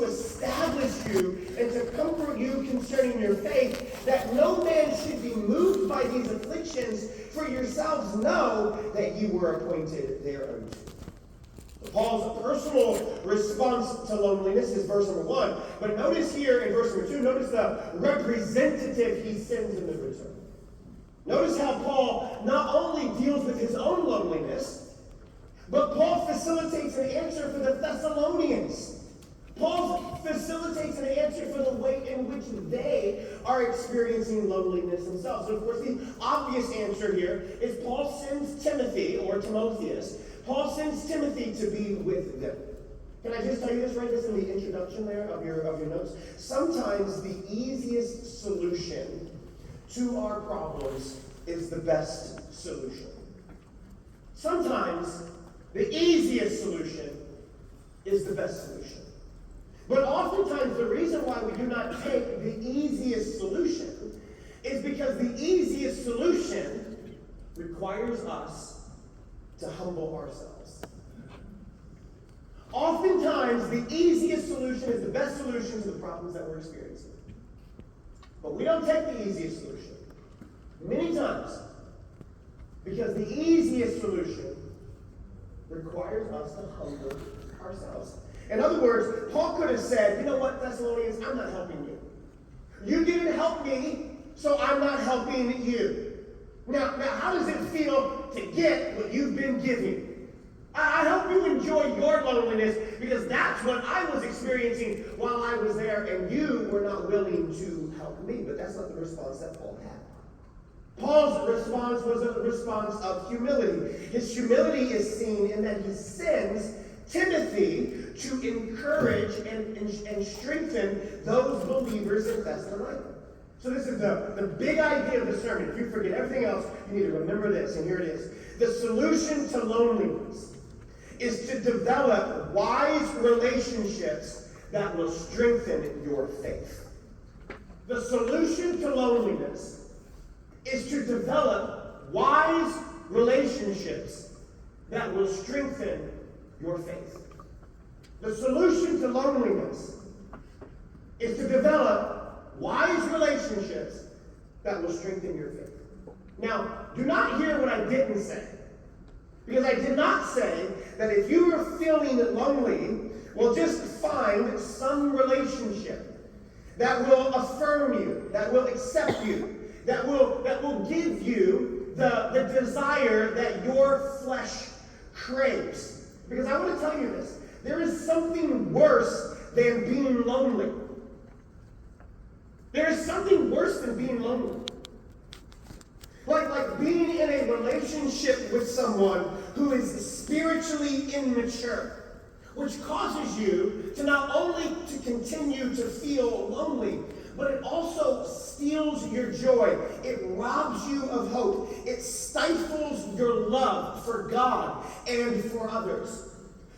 to establish you and to comfort you concerning your faith, that no man should be moved by these afflictions, for yourselves know that you were appointed thereunto. Paul's personal response to loneliness is verse number 1. But notice here in verse number 2, notice the representative he sends in the return. Notice how Paul not only deals with his own loneliness, but Paul facilitates an answer for the Thessalonians. Paul facilitates an answer for the way in which they are experiencing loneliness themselves. So, of course, the obvious answer here is Paul sends Timothy, or Timotheus. Paul sends Timothy to be with them. Can I just tell you this, write this in the introduction there of your notes? Sometimes the easiest solution to our problems is the best solution. Sometimes the easiest solution is the best solution. But oftentimes the reason why we do not take the easiest solution is because the easiest solution requires us to humble ourselves. Oftentimes, the easiest solution is the best solution to the problems that we're experiencing. But we don't take the easiest solution. Many times, because the easiest solution requires us to humble ourselves. In other words, Paul could have said, you know what, Thessalonians, I'm not helping you. You didn't help me, so I'm not helping you. Now, how does it feel to get what you've been giving? I hope you enjoy your loneliness, because that's what I was experiencing while I was there, and you were not willing to help me. But that's not the response that Paul had. Paul's response was a response of humility. His humility is seen in that he sends Timothy to encourage and strengthen those believers in Thessalonica. So this is the big idea of the sermon. If you forget everything else, you need to remember this, and here it is. The solution to loneliness is to develop wise relationships that will strengthen your faith. The solution to loneliness is to develop wise relationships that will strengthen your faith. The solution to loneliness is to develop wise relationships that will strengthen your faith. Now, do not hear what I didn't say. Because I did not say that if you are feeling lonely, well, just find some relationship that will affirm you, that will accept you, that will give you the desire that your flesh craves. Because I want to tell you this. There is something worse than being lonely. There is something worse than being lonely. Like being in a relationship with someone who is spiritually immature, which causes you to not only to continue to feel lonely, but it also steals your joy. It robs you of hope. It stifles your love for God and for others.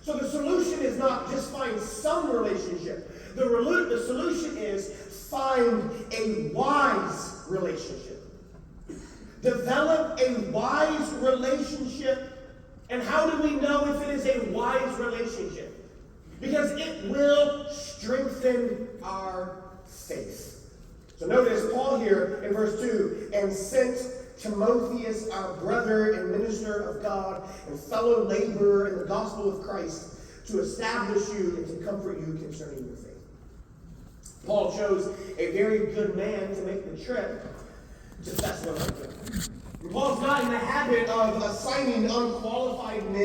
So the solution is not just find some relationship. The solution is find a wise relationship. Develop a wise relationship. And how do we know if it is a wise relationship? Because it will strengthen our faith. So notice Paul here in verse 2, and sent Timotheus, our brother and minister of God and fellow laborer in the gospel of Christ, to establish you and to comfort you concerning your faith. Paul chose a very good man to make the trip to Thessalonica. Paul's not in the habit of assigning unqualified men